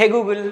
హే Google,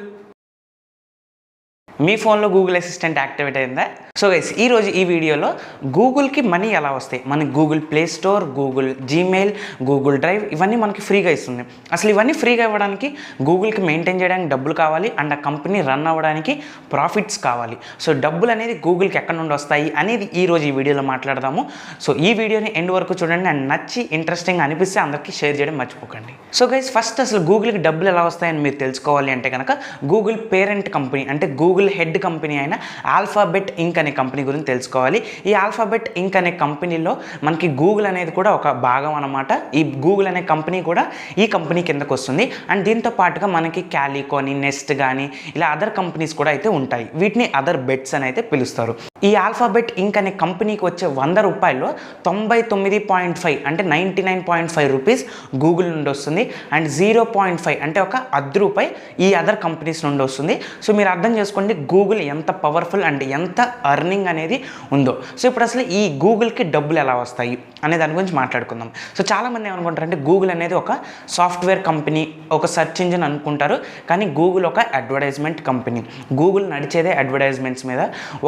మీ ఫోన్లో Google assistant activate అయిందా? So guys, ఈరోజు ఈ వీడియోలో గూగుల్కి మనీ ఎలా వస్తాయి, మనకి Google play store, Google Gmail, Google drive ఇవన్నీ మనకి ఫ్రీగా ఇస్తుంది. అసలు ఇవన్నీ ఫ్రీగా ఇవ్వడానికి గూగుల్కి మెయింటైన్ చేయడానికి డబ్బులు కావాలి అండ్ ఆ కంపెనీ రన్ అవ్వడానికి ప్రాఫిట్స్ కావాలి. సో డబ్బులు అనేది గూగుల్కి ఎక్కడి నుండి వస్తాయి అనేది ఈరోజు ఈ వీడియోలో మాట్లాడదాము. సో ఈ వీడియోని ఎండ్ వరకు చూడండి అండ్ నచ్చి ఇంట్రెస్టింగ్ అనిపిస్తే అందరికీ షేర్ చేయడం మర్చిపోకండి. సో గైస్, ఫస్ట్ అసలు గూగుల్కి డబ్బులు ఎలా వస్తాయని మీరు తెలుసుకోవాలి అంటే కనుక గూగుల్ పేరెంట్ కంపెనీ అంటే గూగుల్ హెడ్ కంపెనీ అయిన ఆల్ఫాబెట్ ఇంక్ అనే కంపెనీ గురించి తెలుసుకోవాలి. ఈ ఆల్ఫాబెట్ ఇంక్ అనే కంపెనీలో మనకి గూగుల్ అనేది కూడా ఒక భాగం అనమాట. ఈ గూగుల్ అనే కంపెనీ కూడా ఈ కంపెనీ కిందకు వస్తుంది. అండ్ దీంతో పాటుగా మనకి క్యాలికోని, నెస్ట్ కానీ ఇలా అదర్ కంపెనీస్ కూడా అయితే ఉంటాయి. వీటిని అదర్ బెట్స్ అని అయితే పిలుస్తారు. ఈ ఆల్ఫాబెట్ ఇంక్ అనే కంపెనీకి వచ్చే 100 రూపాయల్లో 99.5 అంటే 99.5 రూపీస్ గూగుల్ నుండి వస్తుంది. అండ్ 0.5 అంటే ఒక ₹1 ఈ అదర్ కంపెనీస్ నుండి వస్తుంది. సో మీరు అర్థం చేసుకోండి గూగుల్ ఎంత పవర్ఫుల్ అండ్ ఎంత అర్నింగ్ అనేది ఉందో. సో ఇప్పుడు అసలు ఈ గూగుల్కి డబ్బులు ఎలా వస్తాయి అనే దాని గురించి మాట్లాడుకుందాం. సో చాలామంది ఏమనుకుంటారంటే గూగుల్ అనేది ఒక సాఫ్ట్వేర్ కంపెనీ, ఒక సెర్చ్ ఇంజిన్ అనుకుంటారు. కానీ గూగుల్ ఒక అడ్వర్టైజ్మెంట్ కంపెనీ. గూగుల్ నడిచేదే అడ్వర్టైజ్మెంట్స్ మీద.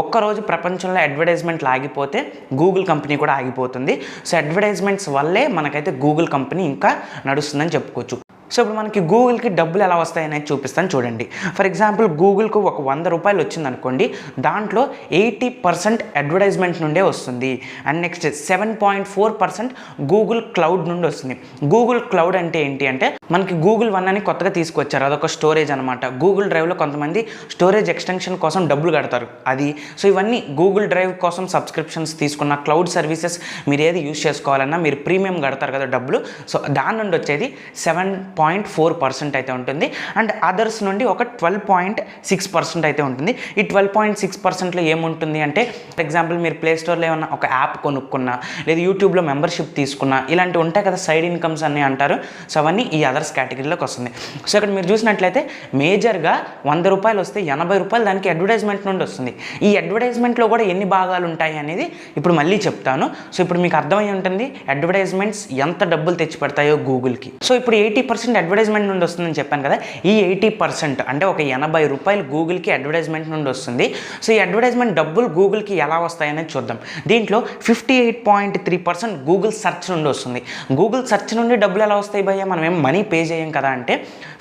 ఒక్కరోజు ప్రపంచంలో అడ్వర్టైజ్మెంట్ ఆగిపోతే గూగుల్ కంపెనీ కూడా ఆగిపోతుంది. సో అడ్వర్టైజ్మెంట్స్ వల్లే మనకైతే గూగుల్ కంపెనీ ఇంకా నడుస్తుందని చెప్పుకోవచ్చు. సో ఇప్పుడు మనకి గూగుల్కి డబ్బులు ఎలా వస్తాయనేది చూపిస్తాను చూడండి. ఫర్ ఎగ్జాంపుల్ గూగుల్కు ఒక 100 రూపాయలు వచ్చింది అనుకోండి, దాంట్లో 80% అడ్వర్టైజ్మెంట్ నుండే వస్తుంది. అండ్ నెక్స్ట్ 7.4% గూగుల్ క్లౌడ్ నుండి వస్తుంది. గూగుల్ క్లౌడ్ అంటే ఏంటి అంటే మనకి గూగుల్ వన్ అని కొత్తగా తీసుకొచ్చారు, అదొక స్టోరేజ్ అనమాట. గూగుల్ డ్రైవ్లో కొంతమంది స్టోరేజ్ ఎక్స్టెన్షన్ కోసం డబ్బులు కడతారు అది. సో ఇవన్నీ గూగుల్ డ్రైవ్ కోసం సబ్స్క్రిప్షన్స్ తీసుకున్న క్లౌడ్ సర్వీసెస్ మీరు ఏది యూజ్ చేసుకోవాలన్నా మీరు ప్రీమియం కడతారు కదా డబ్బులు. సో దాని నుండి వచ్చేది 7.4% అయితే ఉంటుంది. అండ్ అదర్స్ నుండి ఒక 12.6% అయితే ఉంటుంది. ఈ 12.6%లో ఏముంటుంది అంటే ఫర్ ఎగ్జాంపుల్ మీరు ప్లే స్టోర్లో ఏమన్నా ఒక యాప్ కొనుక్కున్నా, లేదా యూట్యూబ్లో మెంబర్షిప్ తీసుకున్నా, ఇలాంటివి ఉంటాయి కదా సైడ్ ఇన్కమ్స్ అన్నీ అంటారు. సో అవన్నీ ఈ అదర్స్ కేటగిరీలోకి వస్తుంది. సో ఇక్కడ మీరు చూసినట్లయితే మేజర్గా 100 రూపాయలు వస్తే 80 రూపాయలు దానికి అడ్వర్టైజ్మెంట్ నుండి వస్తుంది. ఈ అడ్వర్టైజ్మెంట్లో కూడా ఎన్ని భాగాలు ఉంటాయి అనేది ఇప్పుడు మళ్ళీ చెప్తాను. సో ఇప్పుడు మీకు అర్థమై ఉంటుంది అడ్వర్టైజ్మెంట్స్ ఎంత డబ్బులు తెచ్చి పెడతాయో గూగుల్కి. సో ఇప్పుడు 80% అడ్వర్టైజ్మెంట్ నుండి వస్తుందని చెప్పాను కదా. ఈ 80% అంటే ఒక 80 రూపాయలు గూగుల్కి అడ్వర్టైజ్మెంట్ నుండి వస్తుంది. సో ఈ అడ్వర్టైజ్మెంట్ డబ్బులు గూగుల్కి ఎలా వస్తాయనేది చూద్దాం. దీంట్లో 58.3% గూగుల్ సెర్చ్ నుండి వస్తుంది. గూగుల్ సెర్చ్ నుండి డబ్బులు ఎలా వస్తాయి భయ్యా, మనం ఏం మనీ పే చేయం కదా అంటే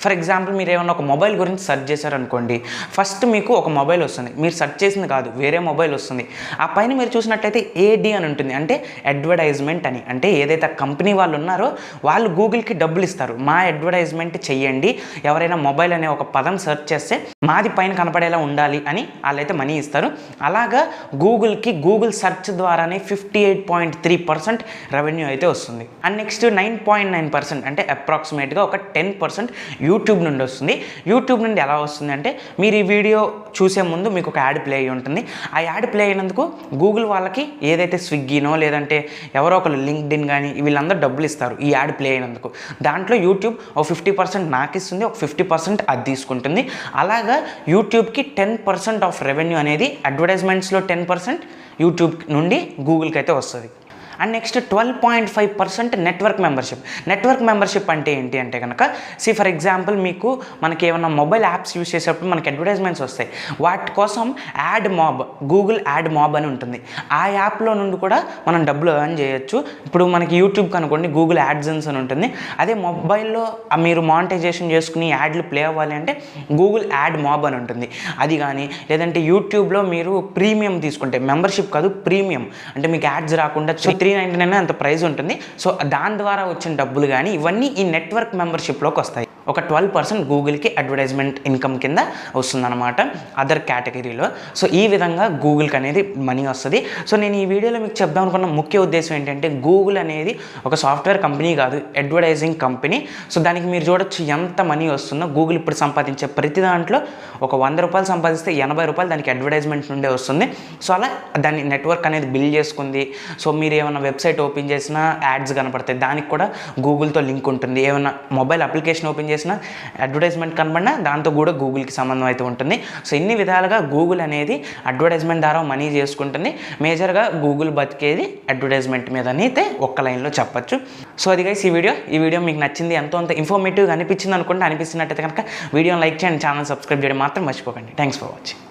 ఫర్ ఎగ్జాంపుల్ మీరు ఏమన్నా ఒక మొబైల్ గురించి సెర్చ్ చేశారనుకోండి, ఫస్ట్ మీకు ఒక మొబైల్ వస్తుంది, మీరు సెర్చ్ చేసింది కాదు వేరే మొబైల్ వస్తుంది. ఆ పైన మీరు చూసినట్లయితే ఏడి అని ఉంటుంది, అంటే అడ్వర్టైజ్మెంట్ అని. అంటే ఏదైతే కంపెనీ వాళ్ళు ఉన్నారో వాళ్ళు గూగుల్కి డబ్బులు ఇస్తారు, మా అడ్వర్టైజ్మెంట్ చెయ్యండి, ఎవరైనా మొబైల్ అనే ఒక పదం సెర్చ్ చేస్తే మాది పైన కనపడేలా ఉండాలి అని వాళ్ళైతే మనీ ఇస్తారు. అలాగా గూగుల్కి గూగుల్ సెర్చ్ ద్వారానే 58.3% రెవెన్యూ అయితే వస్తుంది. అండ్ నెక్స్ట్ 9.9% అంటే అప్రాక్సిమేట్గా ఒక 10% యూట్యూబ్ నుండి వస్తుంది. యూట్యూబ్ నుండి ఎలా వస్తుంది అంటే మీరు ఈ వీడియో చూసే ముందు మీకు ఒక యాడ్ ప్లే అయ్యి ఉంటుంది. ఆ యాడ్ ప్లే అయినందుకు గూగుల్ వాళ్ళకి ఏదైతే స్విగ్గీనో లేదంటే ఎవరో ఒకరు లింక్డ్ఇన్ కానీ వీళ్ళందరూ డబ్బులు ఇస్తారు ఈ యాడ్ ప్లే అయినందుకు. దాంట్లో యూట్యూబ్ ఒక 50% నాకు ఇస్తుంది, ఒక 50% అది తీసుకుంటుంది. అలాగా యూట్యూబ్కి 10% ఆఫ్ రెవెన్యూ అనేది అడ్వర్టైజ్మెంట్స్లో 10% యూట్యూబ్ నుండి గూగుల్కి అయితే వస్తుంది. And next 12.5% network membership. Network membership అంటే ఏంటి అంటే కనుక ఫర్ ఎగ్జాంపుల్ మీకు మనకి ఏమన్నా మొబైల్ యాప్స్ యూస్ చేసేటప్పుడు మనకి అడ్వర్టైజ్మెంట్స్ వస్తాయి, వాటి కోసం add mob, Google add mob అని ఉంటుంది. ఆ యాప్లో నుండి కూడా మనం డబ్బులు ఎర్న్ చేయొచ్చు. ఇప్పుడు మనకి యూట్యూబ్ కనుకోండి గూగుల్ యాడ్సెన్స్ అని ఉంటుంది. అదే మొబైల్లో మీరు మానిటైజేషన్ చేసుకుని యాడ్లు ప్లే అవ్వాలి అంటే గూగుల్ యాడ్ మాబ్ అని ఉంటుంది. అది కానీ లేదంటే యూట్యూబ్లో మీరు ప్రీమియం తీసుకుంటే, మెంబర్షిప్ కాదు ప్రీమియం, అంటే మీకు యాడ్స్ రాకుండా 399 అంత ప్రైస్ ఉంటుంది. సో దాని ద్వారా వచ్చిన డబ్బులు కానీ ఇవన్నీ ఈ నెట్వర్క్ మెంబర్షిప్లోకి వస్తాయి. ఒక 12% గూగుల్కి అడ్వర్టైజ్మెంట్ ఇన్కమ్ కింద వస్తుందన్నమాట అదర్ కేటగిరీలో. సో ఈ విధంగా గూగుల్కి అనేది మనీ వస్తుంది. సో నేను ఈ వీడియోలో మీకు చెప్దాం అనుకున్న ముఖ్య ఉద్దేశం ఏంటంటే గూగుల్ అనేది ఒక సాఫ్ట్వేర్ కంపెనీ కాదు, అడ్వర్టైజింగ్ కంపెనీ. సో దానికి మీరు చూడొచ్చు ఎంత మనీ వస్తుందో. గూగుల్ ఇప్పుడు సంపాదించే ప్రతి దాంట్లో ఒక 100 రూపాయలు సంపాదిస్తే 80 రూపాయలు దానికి అడ్వర్టైజ్మెంట్ నుండే వస్తుంది. సో అలా దాన్ని నెట్వర్క్ అనేది బిల్డ్ చేసుకుంది. సో మీరు ఏమైనా వెబ్సైట్ ఓపెన్ చేసినా యాడ్స్ కనపడతాయి, దానికి కూడా గూగుల్తో లింక్ ఉంటుంది. ఏమైనా మొబైల్ అప్లికేషన్ ఓపెన్ చేసినా అడ్వర్టైజ్మెంట్ కనబడినా దాంతో కూడా గూగుల్కి సంబంధం అయితే ఉంటుంది. సో ఇన్ని విధాలుగా గూగుల్ అనేది అడ్వర్టైజ్మెంట్ ద్వారా మనీ చేసుకుంటుంది. మేజర్గా గూగుల్ బతికేది అడ్వర్టైజ్మెంట్ మీద అయితే ఒక్క లైన్లో చెప్పచ్చు. సో అది గైస్ ఈ వీడియో మీకు నచ్చింది, ఎంతో అంత ఇన్ఫర్మేటివ్గా అనిపించింది అనుకుంటే, అనిపిస్తున్నట్టయితే కనుక వీడియోని లైక్ చేయండి, ఛానల్ సబ్స్క్రైబ్ చేయడం మాత్రం మర్చిపోకండి. Thanks for watching.